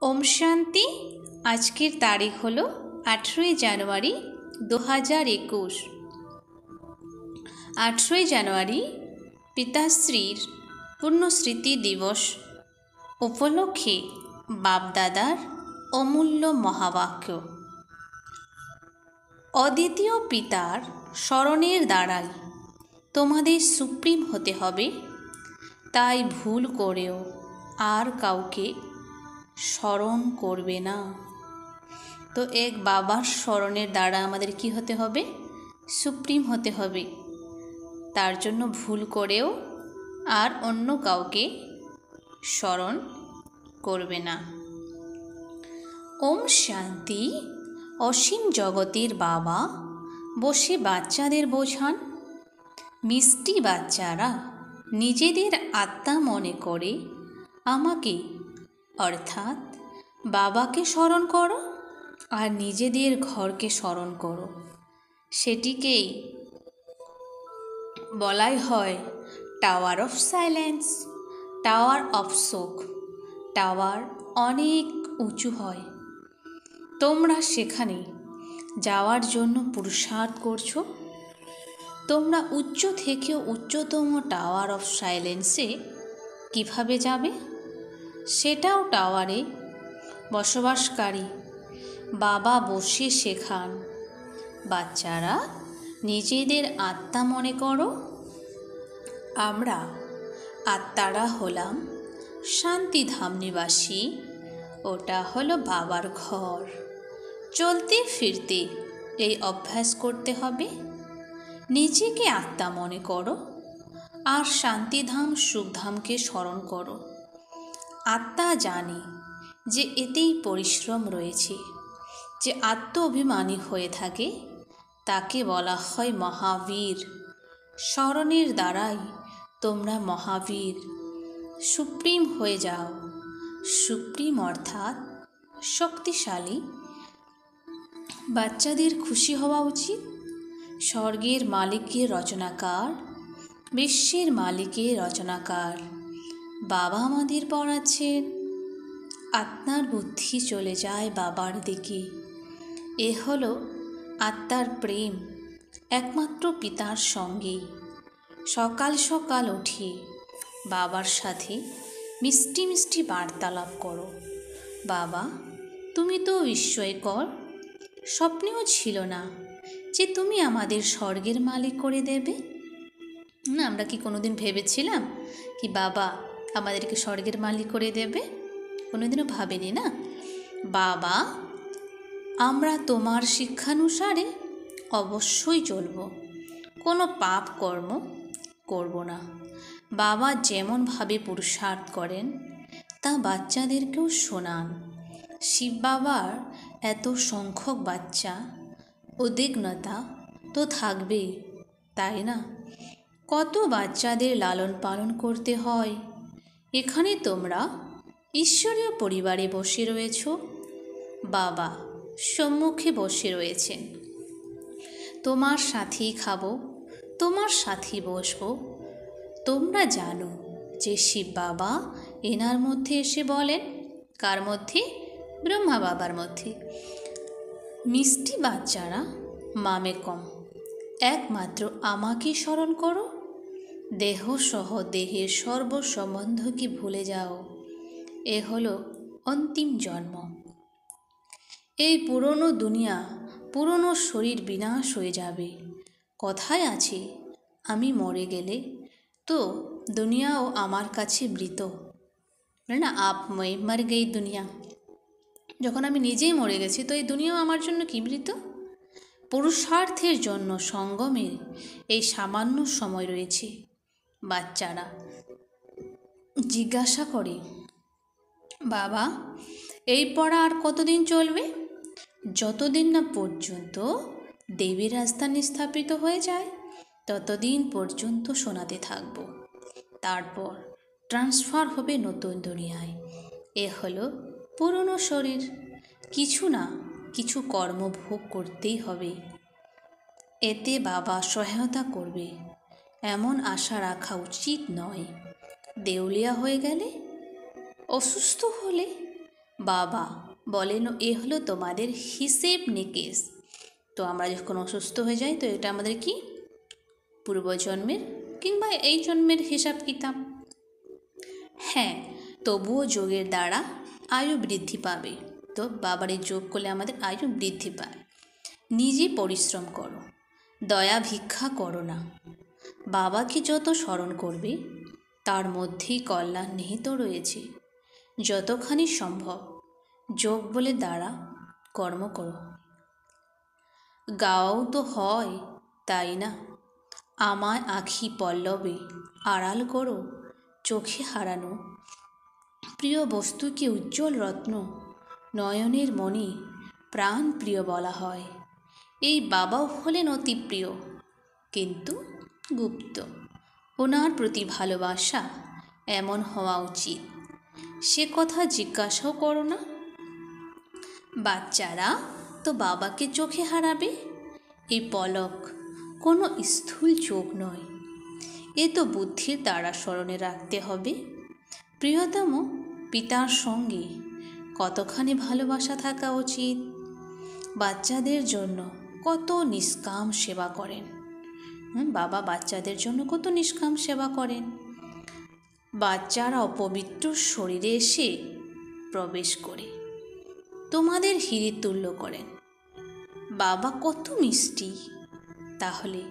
ওম শান্তি। আজকের তারিখ হলো 18ই জানুয়ারি 2021। 18ই জানুয়ারি পিতাশ্রীর পুণ্যস্মৃতি দিবস উপলক্ষে বাপদাদার অমূল্য মহাবাক্য। অদ্বিতীয় পিতার স্মরণের দ্বারাই তোমাদের সুপ্রিম হতে হবে, তাই ভুল করেও আর কাউকে স্মরণ করবে না। তো এক বাবার স্মরণের দ্বারা আমাদের কি হতে হবে? সুপ্রিম হতে হবে। তার জন্য ভুল করেও আর অন্য কাউকে স্মরণ করবে না। ওম শান্তি। অসীম জগতের বাবা বসে বাচ্চাদের বোঝান। মিষ্টি বাচ্চারা নিজেদের আত্মা মনে করে আমাকে অর্থাৎ বাবাকে স্মরণ করো আর নিজেদের ঘরকে স্মরণ করো। সেটিকেই বলাই হয় tower of silence, tower of শোক। টাওয়ার অনেক উঁচু হয়, তোমরা সেখানে যাওয়ার জন্য পুরুষার্থ করছো। তোমরা উচ্চ থেকেও উচ্চতম টাওয়ার অফ সাইলেন্সে কিভাবে যাবে? সেটাও টাওয়ারে বসবাসকারী বাবা বসে শেখান। বাচ্চারা নিজেদের আত্মা মনে করো। আমরা আত্মারা হলাম শান্তিধাম নিবাসী। ওটা হলো বাবার ঘর। চলতে ফিরতে এই অভ্যাস করতে হবে। নিজেকে আত্মা মনে করো আর শান্তিধাম সুখধামকে স্মরণ করো। আত্মা জানে যে এতেই পরিশ্রম রয়েছে। যে আত্ম অভিমানী হয়ে থাকে তাকে বলা হয় মহাবীর। স্মরণের দ্বারাই তোমরা মহাবীর সুপ্রিম হয়ে যাও। সুপ্রিম অর্থাৎ শক্তিশালী। বাচ্চাদের খুশি হওয়া উচিত। স্বর্গের মালিকের রচনাকার, বিশ্বের মালিকের রচনাকার বাবা আমাদের পড়াচ্ছেন। আত্মার বুদ্ধি চলে যায় বাবার দিকে। এ হলো আত্মার প্রেম একমাত্র পিতার সঙ্গে। সকাল সকাল উঠে বাবার সাথে মিষ্টি মিষ্টি বার্তালাপ করো। বাবা, তুমি তো বিস্ময়কর। স্বপ্নেও ছিল না যে তুমি আমাদের স্বর্গের মালিক করে দেবে। না, আমরা কি কোনোদিন ভেবেছিলাম কি বাবা আমাদেরকে স্বর্গের মালিক করে দেবে? কোনোদিনও ভাবিনি না। বাবা, আমরা তোমার শিক্ষানুসারে অবশ্যই চলব, কোনো পাপ কর্ম করব না। বাবা যেমনভাবে পুরুষার্থ করেন তা বাচ্চাদেরকেও শোনান। শিব বাবার এত সংখ্যক বাচ্চা, উদ্বিগ্নতা তো থাকবেই, তাই না? কত বাচ্চাদের লালন পালন করতে হয়। এখানে তোমরা ঈশ্বরীয় পরিবারে বসে রয়েছ। বাবা সম্মুখে বসে রয়েছেন। তোমার সাথেই খাবো, তোমার সাথেই বসবো। তোমরা জানো যে শিব বাবা এনার মধ্যে এসে বলেন, কার মধ্যে? ব্রহ্মা বাবার মধ্যে। মিষ্টি বাচ্চারা মামে কম, একমাত্র আমাকে স্মরণ করো। দেহ সহ দেহের সর্বসম্বন্ধকে ভুলে যাও। এ হলো অন্তিম জন্ম। এই পুরনো দুনিয়া, পুরনো শরীর বিনাশ হয়ে যাবে। কথায় আছে, আমি মরে গেলে তো দুনিয়াও আমার কাছে মৃত। না, আপ মই মর গই দুনিয়া। যখন আমি নিজেই মরে গেছি তো এই দুনিয়াও আমার জন্য কি মৃত? পুরুষার্থের জন্য সঙ্গমের এই সামান্য সময় রয়েছে। বাচ্চারা জিজ্ঞাসা করে, বাবা এই পড়া আর কতদিন চলবে? যতদিন না পর্যন্ত দেবী রাজধানী স্থাপিত হয়ে যায় ততদিন পর্যন্ত শোনাতে থাকব। তারপর ট্রান্সফার হবে নতুন দুনিয়ায়। এ হলো পুরনো শরীর। কিছু না কিছু কর্ম ভোগ করতেই হবে। এতে বাবা সহায়তা করবে এমন আশা রাখা উচিত নয়। দেউলিয়া হয়ে গেলে, অসুস্থ হলে বাবা বলেন, এ হলো তোমাদের হিসেব নিকেশ। তো আমরা যখন অসুস্থ হয়ে যাই, তো এটা আমাদের কি পূর্বজন্মের কিংবা এই জন্মের হিসাব কিতাব। হ্যাঁ, তবুও যোগের দ্বারা আয়ু বৃদ্ধি পাবে। তো বাবার এই যোগ করলে আমাদের আয়ু বৃদ্ধি পায়। নিজে পরিশ্রম করো, দয়া ভিক্ষা করো না। বাবাকে যত স্মরণ করবে তার মধ্যেই কল্যাণ নিহিত রয়েছে। যতখানি সম্ভব যোগ বলে দ্বারা কর্ম করো। গাও তো হয়, তাই না? আমায় আখি পল্লবে আড়াল করো, চোখে হারানো প্রিয় বস্তুকে উজ্জ্বল রত্ন, নয়নের মণি, প্রাণ প্রিয় বলা হয়। এই বাবাও হলেন অতি প্রিয়, কিন্তু গুপ্ত। ওনার প্রতি ভালোবাসা এমন হওয়া উচিত, সে কথা জিজ্ঞাসাও করো না। বাচ্চারা তো বাবাকে চোখে হারাবে। এই পলক কোনো স্থূল চোখ নয়, এ তো বুদ্ধির দ্বারা স্মরণে রাখতে হবে। প্রিয়তম পিতার সঙ্গে কতখানি ভালোবাসা থাকা উচিত। বাচ্চাদের জন্য কত নিষ্কাম সেবা করেন। বাবা বাচ্চাদের জন্য কত নিষ্কাম সেবা করেন। বাচ্চারা অপবিত্র শরীরে এসে প্রবেশ করে তোমাদের হৃদতুল্য করেন। বাবা কত মিষ্টি, তাহলে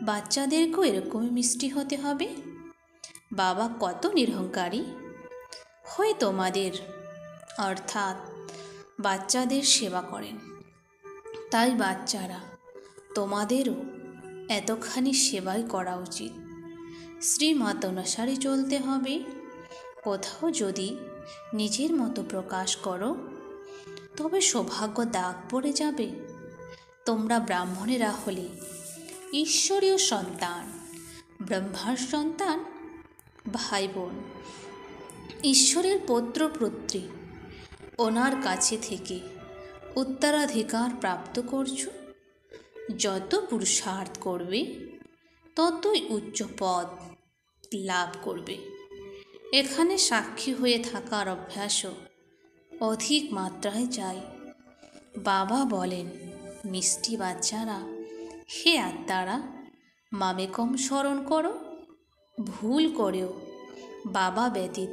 বাচ্চাদেরকেও এরকমই মিষ্টি হতে হবে। বাবা কত নিরহংকারী হয়ে তোমাদের অর্থাৎ বাচ্চাদের সেবা করেন। তাই বাচ্চারা তোমাদেরও এতখানি সেবাই করা উচিত। শ্রীমত অনুসারে চলতে হবে। কোথাও যদি নিজের মতো প্রকাশ করো তবে সৌভাগ্য দাগ পড়ে যাবে। তোমরা ব্রাহ্মণেরা হলে ঈশ্বরীয় সন্তান, ব্রহ্মার সন্তান, ভাই বোন, ঈশ্বরের পুত্র পুত্রী। ওনার কাছে থেকে উত্তরাধিকার প্রাপ্ত করছো। যত পুরুষার্থ করবে ততই উচ্চ পদ লাভ করবে। এখানে সাক্ষী হয়ে থাকার অভ্যাসও অধিক মাত্রায় চাই। বাবা বলেন, মিষ্টি বাচ্চারা, হে আত্মারা, মামেকম স্মরণ করো। ভুল করেও বাবা ব্যতীত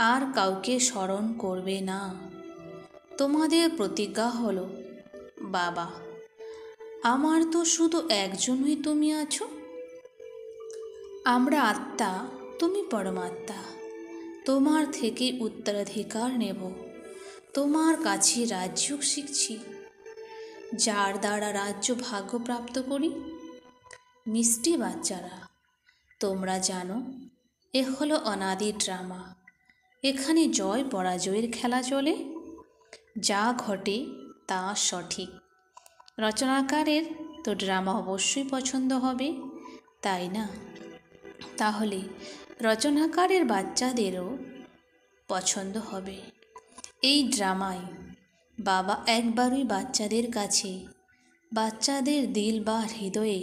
আর কাউকে স্মরণ করবে না। তোমাদের প্রতিজ্ঞা হলো, বাবা আমার তো শুধু একজনই তুমি আছো। আমরা আত্মা, তুমি পরমাত্মা। তোমার থেকে উত্তরাধিকার নেব। তোমার কাছে রাজ্য শিখছি, যার দ্বারা রাজ্য ভাগ্যপ্রাপ্ত করি। মিষ্টি বাচ্চারা, তোমরা জানো এ হলো অনাদি ড্রামা। এখানে জয় পরাজয়ের খেলা চলে। যা ঘটে তা সঠিক। রচনাকারের তো ড্রামা অবশ্যই পছন্দ হবে, তাই না? তাহলে রচনাকারের বাচ্চাদেরও পছন্দ হবে। এই ড্রামায় বাবা একবারই বাচ্চাদের কাছে, বাচ্চাদের দিল বা হৃদয়ে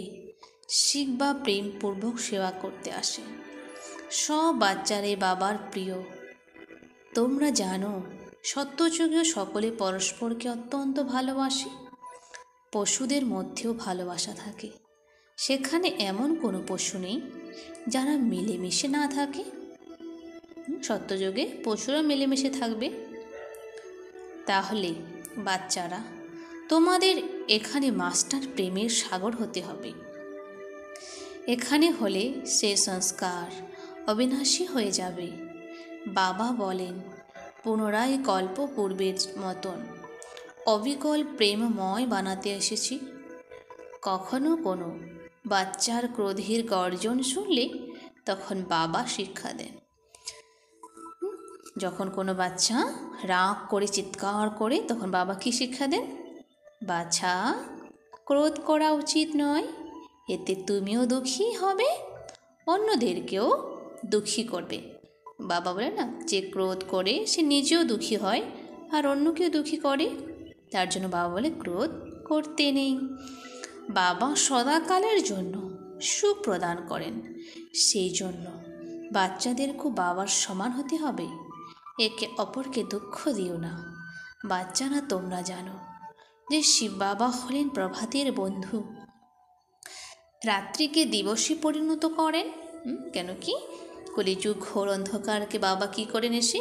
শিখ বা প্রেমপূর্বক সেবা করতে আসে। সব বাচ্চারাই বাবার প্রিয়। তোমরা জানো সত্যযুগীয় সকলে পরস্পরকে অত্যন্ত ভালোবাসে। পশুদের মধ্যেও ভালোবাসা থাকে। সেখানে এমন কোনো পশু নেই যারা মিলেমিশে না থাকে। সত্যযুগে পশুরা মিলেমিশে থাকবে। তাহলে বাচ্চারা, তোমাদের এখানে মাস্টার প্রেমের সাগর হতে হবে। এখানে হলে সে সংস্কার অবিনাশী হয়ে যাবে। বাবা বলেন, পুনরায় কল্প পূর্বের মতন অবিকল প্রেমময় বানাতে এসেছি। কখনো কোনো বাচ্চার ক্রোধের গর্জন শুনলে তখন বাবা শিক্ষা দেন। যখন কোনো বাচ্চা রাগ করে চিৎকার করে তখন বাবা কি শিক্ষা দেন? বাছা, ক্রোধ করা উচিত নয়। এতে তুমিও দুঃখী হবে, অন্যদেরকেও দুঃখী করবে। বাবা বলে না, যে ক্রোধ করে সে নিজেও দুঃখী হয় আর অন্যকেও দুঃখী করে। তার জন্য বাবা বলে ক্রোধ করতে নেই। বাবা সদাকালের জন্য সুখ প্রদান করেন। সেই জন্য বাচ্চাদেরকেও বাবার সমান হতে হবে। একে অপরকে দুঃখ দিও না। বাচ্চারা, তোমরা জানো যে শিব বাবা হলেন প্রভাতের বন্ধু, রাত্রিকে দিবসে পরিণত করেন। কেন কি কলিযুগ ঘোর অন্ধকারকে বাবা কি করেন, এসে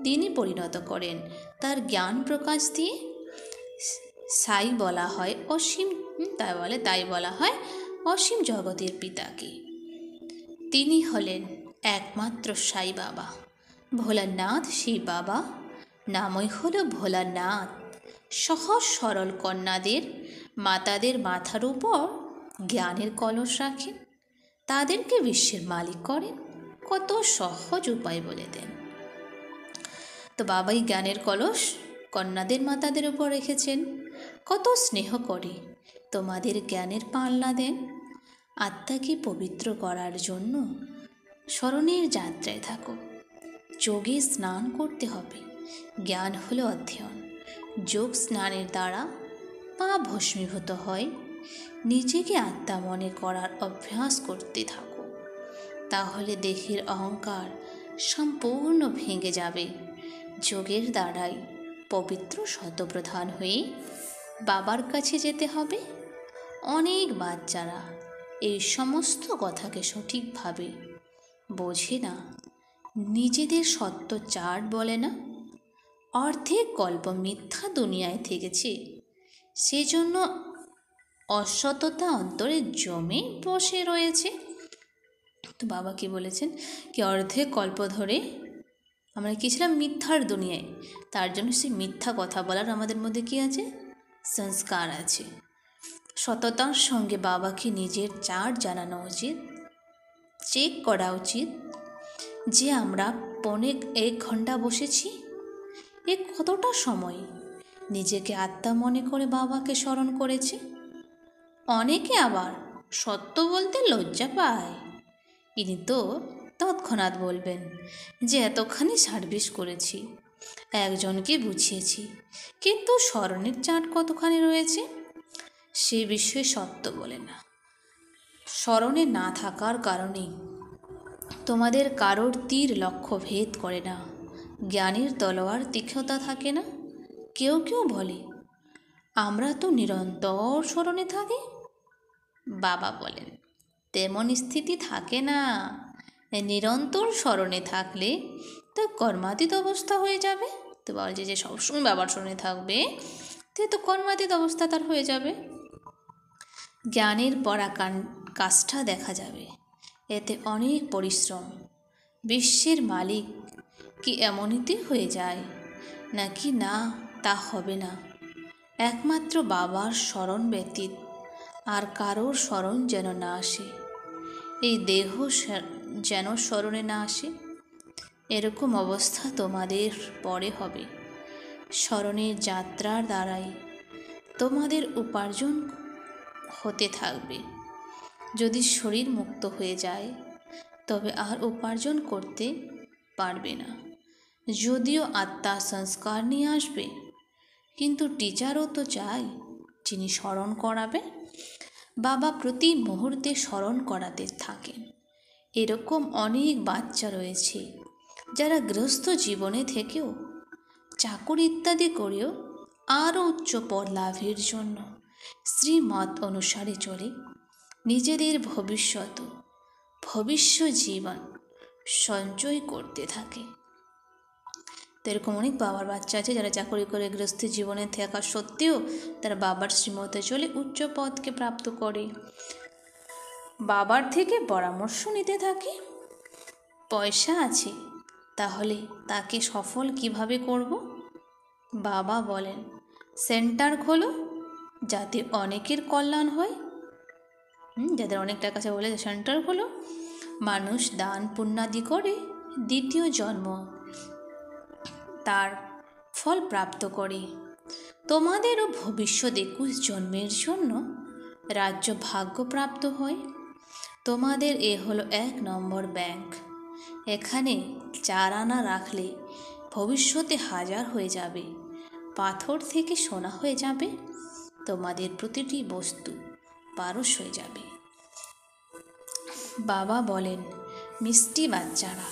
দিনে পরিণত করেন। তার জ্ঞান প্রকাশ দিয়ে সাই বলা হয় অসীম, তাই বলা হয় অসীম জগতের পিতাকে। তিনি হলেন একমাত্র সাই বাবা, ভোলানাথ। সেই বাবা নামই হলো ভোলানাথ। সহজ সরল কন্যাদের মাতাদের মাথার উপর জ্ঞানের কলস রাখেন, তাদেরকে বিশ্বের মালিক করেন। কত সহজ উপায় বলে দেন। তো বাবাই জ্ঞানের কলস কন্যাদের মাতাদের উপর রেখেছেন। কত স্নেহ করে তোমাদের জ্ঞানের পাল্লা দেন। আত্মাকে পবিত্র করার জন্য স্মরণের যাত্রায় থাকো। যোগে স্নান করতে হবে। জ্ঞান হলো অধ্যয়ন। যোগ স্নানের দ্বারা পা ভস্মীভূত হয়। নিজেকে আত্মা মনে করার অভ্যাস করতে থাকো, তাহলে দেহের অহংকার সম্পূর্ণ ভেঙে যাবে। যোগের দ্বারাই পবিত্র শতপ্রধান হয়ে বাবার কাছে যেতে হবে। অনেক বাচ্চারা এই সমস্ত কথাকে সঠিকভাবে বোঝে না, নিজেদের সত্য চাট বলে না। অর্ধেক গল্প মিথ্যা দুনিয়ায় থেকেছে, সেজন্য অসততা অন্তরে জমে বসে রয়েছে। তো বাবা কি বলেছেন কি অর্ধেক কল্প ধরে আমরা কি ছিলাম, মিথ্যার দুনিয়ায়। তার জন্য সেই মিথ্যা কথা বলার আমাদের মধ্যে কি আছে, সংস্কার আছে। সততার সঙ্গে বাবাকে নিজের চার্ট জানানো উচিত, চেক করা উচিত যে আমরা 1 ঘন্টা বসেছি, এ কতটা সময় নিজেকে আত্মা মনে করে বাবাকে স্মরণ করেছে। অনেকে আবার সত্য বলতে লজ্জা পায়। ইনি তো তৎক্ষণাৎ বলবেন যে এতখানি সার্ভিস করেছি, একজনকে বুঝিয়েছি, কিন্তু স্মরণের চাট কতখানি রয়েছে সে বিষয়ে সত্য বলে না। স্মরণে না থাকার কারণেই তোমাদের কারোর তীর লক্ষ্য ভেদ করে না। জ্ঞানের তলোয়ার তীক্ষ্ণতা থাকে না। কেউ কেউ বলে আমরা তো নিরন্তর স্মরণে থাকি। বাবা বলেন তেমন স্থিতি থাকে না। নিরন্তর স্মরণে থাকলে তো কর্মাতীত অবস্থা হয়ে যাবে। তো বলছে যে সবসময় বাবার স্মরণে থাকবে, তো কর্মাতীত অবস্থা তার হয়ে যাবে। জ্ঞানের কাজটা দেখা যাবে, এতে অনেক পরিশ্রম। বিশ্বের মালিক কি এমনিতে হয়ে যায় নাকি না, তা হবে না। একমাত্র বাবার স্মরণ ব্যতীত আর কারোর স্মরণ যেন না আসে। এই দেহ যেন স্মরণে না আসে, এরকম অবস্থা তোমাদের পরে হবে। স্মরণের যাত্রার দ্বারাই তোমাদের উপার্জন হতে থাকবে। যদি শরীর মুক্ত হয়ে যায় তবে আর উপার্জন করতে পারবে না। যদিও আত্মা সংস্কার নিয়ে আসবে, কিন্তু টিচারও তো চাই যিনি স্মরণ করাবেন। বাবা প্রতি মুহূর্তে স্মরণ করাতে থাকেন। এরকম অনেক বাচ্চা রয়েছে যারা গৃহস্থ জীবনে থেকেও চাকরি ইত্যাদি করেও আরও উচ্চ পদ লাভের জন্য শ্রীমত অনুসারে চলে নিজেদের ভবিষ্য জীবন সঞ্চয় করতে থাকে। তো এরকম অনেক বাবার বাচ্চা আছে যারা চাকরি করে গৃহস্থ জীবনে থাকা সত্ত্বেও তারা বাবার শ্রীমতে চলে উচ্চ পদকে প্রাপ্ত করে। বাবার থেকে পরামর্শ নিতে থাকে। পয়সা আছে, তাহলে তাকে সফল কিভাবে করব? বাবা বলেন সেন্টার খোলো যাতে অনেকের কল্যাণ হয়। যাদের অনেক টাকা আছে বলে সেন্টার খোলো। মানুষ দান পুণ্যাদি করে দ্বিতীয় জন্ম তার ফল প্রাপ্ত করে। তোমাদেরও ভবিষ্যৎ 21 জন্মের জন্য রাজ্য ভাগ্য প্রাপ্ত হয়। তোমাদের এ হলো 1 নম্বর ব্যাংক। এখানে 4 আনা রাখলে ভবিষ্যতে 1000 হয়ে যাবে, পাথর থেকে সোনা হয়ে যাবে। তোমাদের প্রতিটি বস্তু পারস হয়ে যাবে। বাবা বলেন মিষ্টি বাচ্চারা,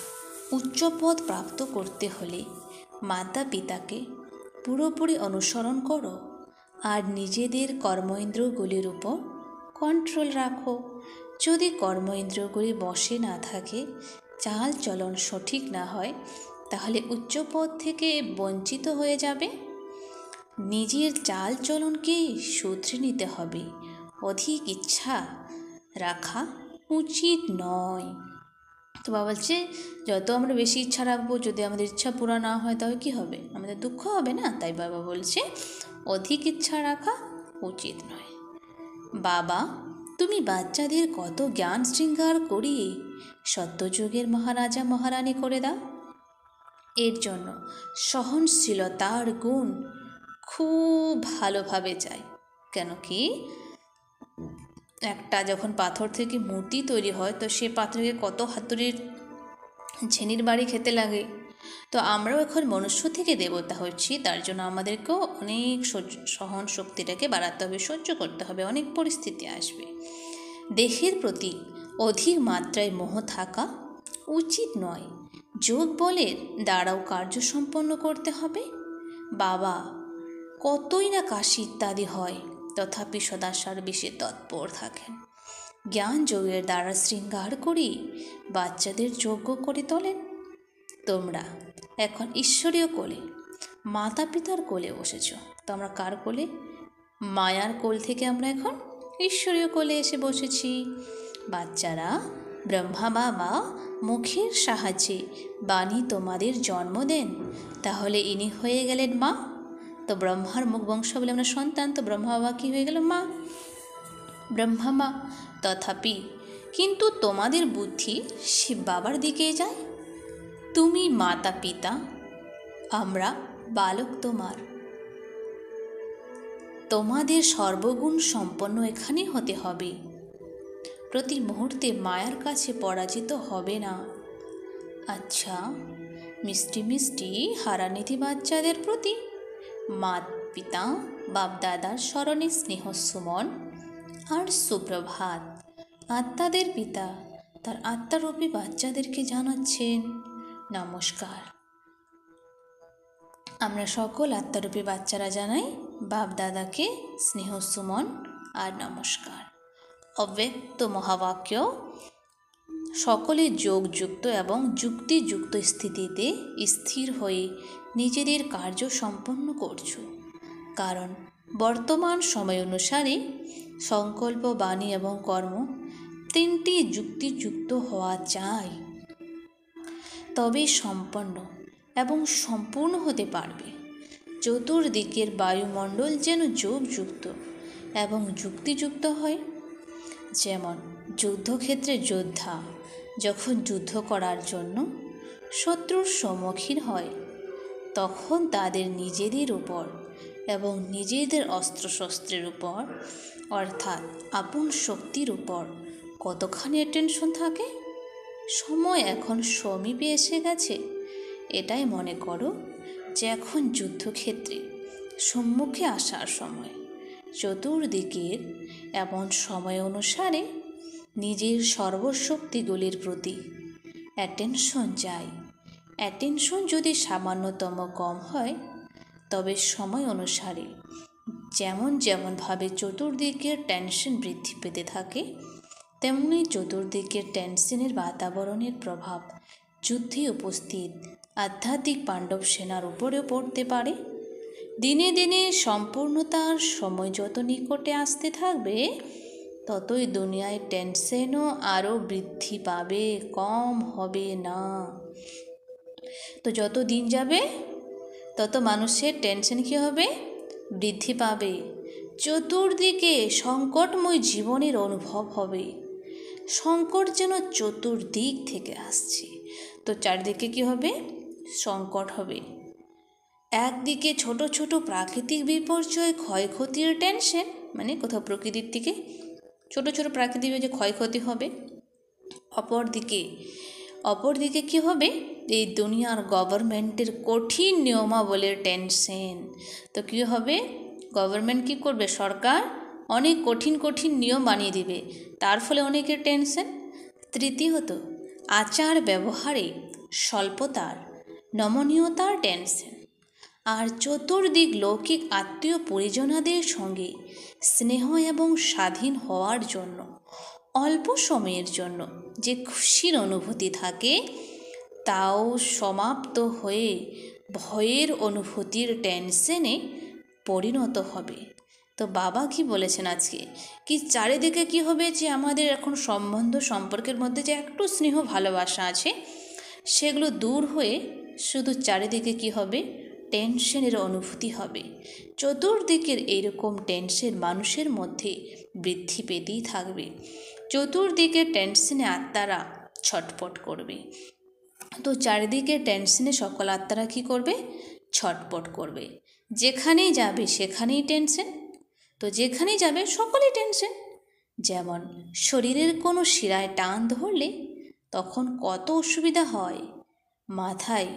উচ্চ পদ প্রাপ্ত করতে হলে মাতা পিতাকে পুরোপুরি অনুসরণ করো আর নিজেদের কর্মেন্দ্রগুলির উপর কন্ট্রোল রাখো। যদি কর্মেন্দ্রগুলি বশে না থাকে, চাল চলন সঠিক না হয়, তাহলে উচ্চ পদ থেকে বঞ্চিত হয়ে যাবে। নিজের চাল চলনকে শুধরে নিতে হবে। অধিক ইচ্ছা রাখা উচিত নয়। তো বাবা বলছে, যত আমরা বেশি ইচ্ছা রাখবো, যদি আমাদের ইচ্ছা পুরা না হয় তাহলে কী হবে? আমাদের দুঃখ হবে না? তাই বাবা বলছে অধিক ইচ্ছা রাখা উচিত নয়। বাবা, তুমি বাচ্চাদের কত জ্ঞান শৃঙ্গার করিয়ে সত্যযুগের মহারাজা মহারানী করে দাও। এর জন্য সহনশীলতার গুণ খুব ভালোভাবে চাই। কেন কি, একটা যখন পাথর থেকে মূর্তি তৈরি হয়, তো সে পাথরকে কত হাতুড়ির ঝিনির বাড়ি খেতে লাগে। তো আমরাও এখন মনুষ্য থেকে দেবতা হচ্ছি, তার জন্য আমাদেরকেও অনেক সহন শক্তিটাকে বাড়াতে হবে, সহ্য করতে হবে, অনেক পরিস্থিতি আসবে। দেহের প্রতি অধিক মাত্রায় মোহ থাকা উচিত নয়। যোগ বলের দ্বারাও কার্য সম্পন্ন করতে হবে। বাবা কতই না কাশি ইত্যাদি হয়, তথাপি সদাচার বিষে তৎপর থাকেন। জ্ঞান যোগের দ্বারা শৃঙ্গার করি বাচ্চাদের যোগ্য করে তোলেন। তোমরা এখন ঈশ্বরীয় কোলে, মাতা পিতার কোলে বসেছ। তো আমরা কার কোলে? মায়ার কোল থেকে আমরা এখন ঈশ্বরীয় কোলে এসে বসেছি। বাচ্চারা, ব্রহ্মা বাবা মুখের সাহায্যে বাণী তোমাদের জন্ম দেন, তাহলে ইনি হয়ে গেলেন মা। তো ব্রহ্মার মুখ বংশ বলে আমরা সন্তান, তো ব্রহ্মা বাবা কী হয়ে গেল? মা, ব্রহ্মা মা। তথাপি কিন্তু তোমাদের বুদ্ধি শিব বাবার দিকেই যায়। তুমি মাতা পিতা, আমরা বালক তোমার। তোমাদের সর্বগুণ সম্পন্ন এখানে হতে হবে। প্রতি মুহূর্তে মায়ার কাছে পরাজিত হবে না। আচ্ছা, মিষ্টি মিষ্টি হারানিধি বাচ্চাদের প্রতি মা পিতা বাপদাদার স্মরণে স্নেহ সুমন আর সুপ্রভাত। আত্মাদের পিতা তার আত্মারূপী বাচ্চাদেরকে জানাচ্ছেন নমস্কার। আমরা সকল আত্মারূপী বাচ্চারা জানাই বাপদাদাকে স্নেহ সুমন আর নমস্কার। অব্যক্ত মহাবাক্য সকলে যোগযুক্ত এবং যুক্তিযুক্ত স্থিতিতে স্থির হয়ে নিজেদের কার্য সম্পন্ন করছো, কারণ বর্তমান সময় অনুসারে সংকল্প, বাণী এবং কর্ম তিনটি যুক্তিযুক্ত হওয়া চাই, তবে সম্পন্ন এবং সম্পূর্ণ হতে পারবে। চতুর্দিকের বায়ুমণ্ডল যেন যোগযুক্ত এবং যুক্তিযুক্ত হয়। যেমন যুদ্ধক্ষেত্রে যোদ্ধা যখন যুদ্ধ করার জন্য শত্রুর সম্মুখীন হয়, তখন তাদের নিজেদের উপর এবং নিজেদের অস্ত্রশস্ত্রের উপর, অর্থাৎ আপন শক্তির উপর কতখানি টেনশন থাকে। সময় এখন সমীপে এসে গেছে, এটাই মনে করো যে এখন যুদ্ধক্ষেত্রে সম্মুখে আসার সময়। চতুর্দিকের এমন সময় অনুসারে নিজের সর্বশক্তিগুলির প্রতি অ্যাটেনশন চাই। অ্যাটেনশন যদি সামান্যতম কম হয়, তবে সময় অনুসারে যেমনভাবে চতুর্দিকের টেনশন বৃদ্ধি পেতে থাকে, তেমনি চতুর্দিকের টেনশনের বাতাবরণের প্রভাব যুদ্ধে উপস্থিত আধ্যাত্মিক পাণ্ডব সেনার উপরেও পড়তে পারে। দিনে দিনে সম্পূর্ণতার সময় যত নিকটে আসতে থাকবে, ততই দুনিয়ায় টেনশনও আরও বৃদ্ধি পাবে, কম হবে না। তো যত দিন যাবে তত মানুষের টেনশন কী হবে? বৃদ্ধি পাবে। চতুর্দিকে সংকটময় জীবনের অনুভব হবে। সংকট যেন চতুর্দিক থেকে আসছে, তো চারদিকে কী হবে? সংকট হবে। একদিকে ছোট ছোট প্রাকৃতিক বিপর্যয়, ক্ষয়ক্ষতির টেনশন, মানে কোথাও প্রকৃতির থেকে ছোট ছোট প্রাকৃতিক যে ক্ষয়ক্ষতি হবে। অপরদিকে কী হবে? এই দুনিয়ার গভর্নমেন্টের কঠিন নিয়মাবলীর টেনশন। তো কী হবে? গভর্নমেন্ট কী করবে? সরকার অনেক কঠিন কঠিন নিয়ম বানিয়ে দিবে, তার ফলে অনেকের টেনশন। তৃতীয়ত, আচার ব্যবহারে স্বল্পতার, নমনীয়তার টেনশন। আর চতুর্দিক লৌকিক আত্মীয় পরিজনাদের সঙ্গে স্নেহ এবং স্বাধীন হওয়ার জন্য অল্প সময়ের জন্য যে খুশির অনুভূতি থাকে তাও সমাপ্ত হয়ে ভয়ের অনুভূতির টেনশনে পরিণত হবে। তো বাবা কি বলেছেন আজকে, কি চারিদিকে কি হবে, যে আমাদের এখন সম্বন্ধ সম্পর্কের মধ্যে যে একটু স্নেহ ভালোবাসা আছে সেগুলো দূর হয়ে শুধু চারিদিকে কি হবে, টেনশনের অনুভূতি হবে। চতুর্দিকের এইরকম টেনশন মানুষের মধ্যে বৃদ্ধি পেতেই থাকবে। চতুর্দিকে টেনশনে আত্মারা ছটফট করবে। তো চারিদিকে টেনশনে সকল আত্মারা কী করবে, ছটফট করবে। যেখানেই যাবে সেখানেই টেনশন, তো যেখানেই যাবে সকলেই টেনশন। যেমন শরীরের কোনো শিরায় টান ধরলে তখন কত অসুবিধা হয়, মাথায়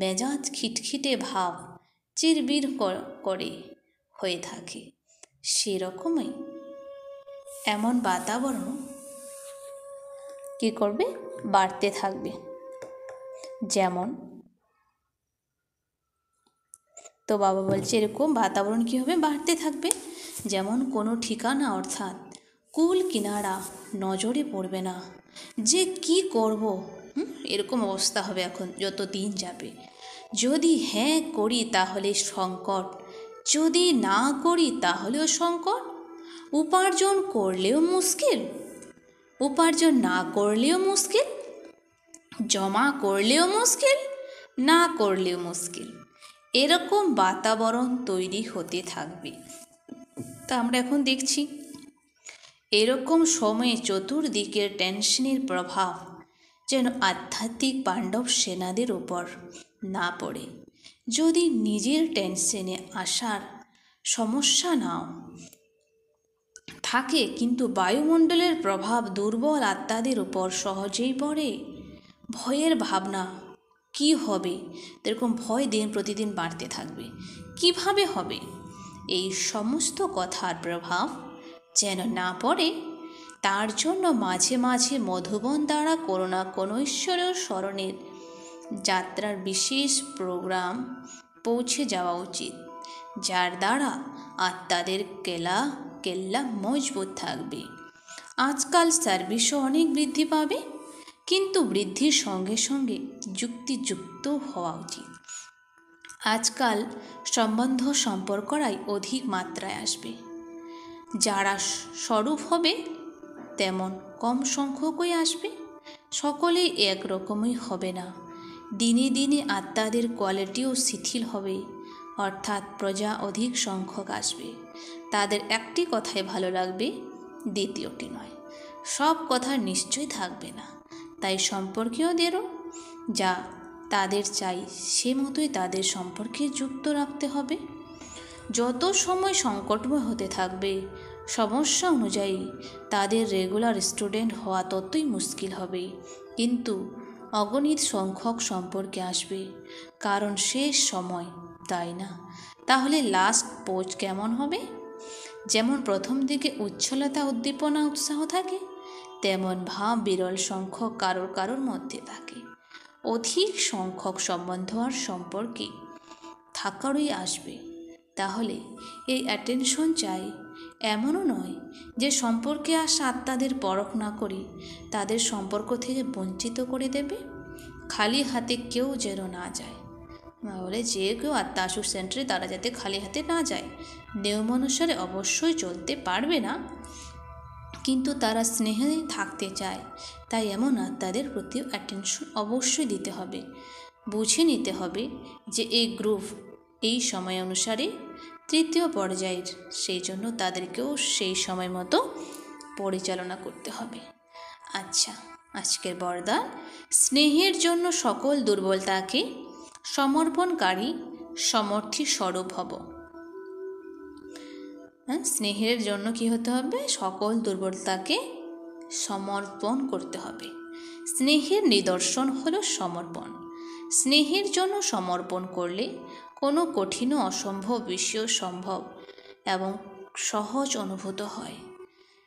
মেজাজ খিটখিটে ভাব চিরবির করে হয়ে থাকে। সেরকমই এমন বাতাবরণ কী করবে, বাড়তে থাকবে। যেমন তো বাবা বলছে এরকম বাতাবরণ কী হবে, বাড়তে থাকবে। যেমন কোনো ঠিকানা অর্থাৎ কুল কিনারা নজরে পড়বে না, যে কি করব, এরকম অবস্থা হবে এখন যত দিন যাবে। যদি হ্যাঁ করি তাহলে সংকট, যদি না করি তাহলেও সংকট। উপার্জন করলেও মুশকিল, উপার্জন না করলেও মুশকিল, জমা করলেও মুশকিল, না করলেও মুশকিল। এরকম বাতাবরণ তৈরি হতে থাকবে। তা আমরা এখন দেখছি এরকম সময়ে চতুর্দিকের টেনশনের প্রভাব যেন আধ্যাত্মিক পাণ্ডব সেনাদের উপর না পড়ে। যদি নিজের টেনশনে আসার সমস্যা নাও থাকে, কিন্তু বায়ুমণ্ডলের প্রভাব দুর্বল আত্মাদের উপর সহজেই পড়ে। ভয়ের ভাবনা কি হবে, এরকম ভয় দিন প্রতিদিন বাড়তে থাকবে। কিভাবে হবে, এই সমস্ত কথার প্রভাব যেন না পড়ে তার জন্য মাঝে মাঝে মধুবন দ্বারা কোনো না কোনো ঈশ্বরের স্মরণের যাত্রার বিশেষ প্রোগ্রাম পৌঁছে যাওয়া উচিত, যার দ্বারা আত্মাদের কেল্লা মজবুত থাকবে। আজকাল সার্ভিসও অনেক বৃদ্ধি পাবে, কিন্তু বৃদ্ধির সঙ্গে সঙ্গে যুক্তিযুক্ত হওয়া উচিত। আজকাল সম্বন্ধ সম্পর্করাই অধিক মাত্রায় আসবে। যারা স্বরূপ হবে তেমন কম সংখ্যকই আসবে, সকলেই একরকমই হবে না। দিনে দিনে আত্মাদের কোয়ালিটিও শিথিল হবে, অর্থাৎ প্রজা অধিক সংখ্যক আসবে। তাদের একটি কথাই ভালো লাগবে, দ্বিতীয়টি নয়। সব কথা নিশ্চয় থাকবে না, তাই সম্পর্কীয়দেরও যা তাদের চাই সে মতোই তাদের সম্পর্কে যুক্ত রাখতে হবে। যত সময় সংকটময় হতে থাকবে, সমস্যা অনুযায়ী তাদের রেগুলার স্টুডেন্ট হওয়া ততই মুশকিল হবে, কিন্তু অগণিত সংখ্যক সম্পর্কে আসবে, কারণ শেষ সময়, তাই না? তাহলে লাস্ট পোজ কেমন হবে? যেমন প্রথম দিকে উচ্ছলতা উদ্দীপনা উৎসাহ থাকে, তেমন ভাব বিরল সংখ্যক কারোর মধ্যে থাকে। অধিক সংখ্যক সম্বন্ধ আর সম্পর্কে থাকারই আসবে। তাহলে এই অ্যাটেনশন চাই, এমনও নয় যে সম্পর্কে আসা আত্মাদের পরখ না করি তাদের সম্পর্ক থেকে বঞ্চিত করে দেবে। খালি হাতে কেউ যেন না যায়, বলে যে কেউ আত্মা আসুক সেন্টারে তারা যাতে খালি হাতে না যায়। নিয়ম অনুসারে অবশ্যই চলতে পারবে না, কিন্তু তারা স্নেহে থাকতে চায়, তাই এমন আত্মাদের প্রতি অ্যাটেনশন অবশ্যই দিতে হবে। বুঝে নিতে হবে যে এই গ্রুপ এই সময় অনুসারে তৃতীয় পর্যায়ের, সেই জন্য তাদেরকেও সেই সময় মতো পরিচালনা করতে হবে। আচ্ছা, আজকের বরদান, স্নেহের জন্য সকল দুর্বলতাকে সমর্পণকারী সমর্থী স্বরূপ হব। স্নেহের জন্য কি হতে হবে? সকল দুর্বলতাকে সমর্পণ করতে হবে। স্নেহের নিদর্শন হলো সমর্পণ। স্নেহের জন্য সমর্পণ করলে কোনো কঠিন ও অসম্ভব বিষয় সম্ভব এবং সহজ অনুভূত হয়।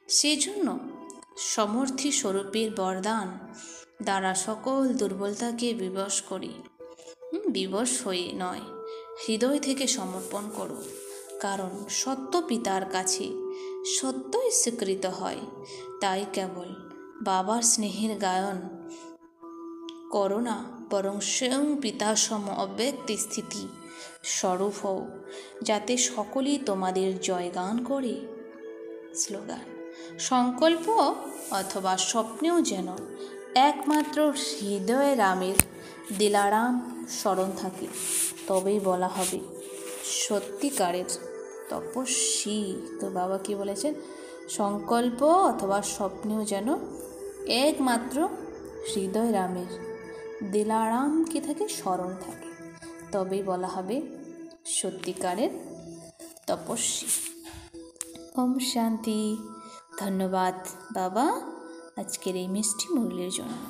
সেজন্য সমর্থী স্বরূপের বরদান দ্বারা সকল দুর্বলতাকে বিবশ হয়ে নয়, হৃদয় থেকে সমর্পণ করো, কারণ সত্য পিতার কাছে সত্যই স্বীকৃত হয়। তাই কেবল বাবার স্নেহের গায়ন করো না, বরং স্বয়ং পিতার সম অব্যক্ত স্থিতি স্বরূপ হও, যাতে সকলেই তোমাদের জয়গান করে। স্লোগান: সংকল্প অথবা স্বপ্নেও যেন একমাত্র হৃদয়ে রামের দিলারাম স্মরণ থাকে, তবেই বলা হবে সত্যিকারের তপস্বী। তো বাবা কি বলেছেন? সংকল্প অথবা স্বপ্নেও যেন একমাত্র হৃদয় রামের দিলারাম কি থাকে, স্মরণ থাকে, তবেই বলা হবে সত্যিকারের তপস্বী। ওম শান্তি। ধন্যবাদ বাবা আজকের এই মিষ্টি মুরলির জন্য।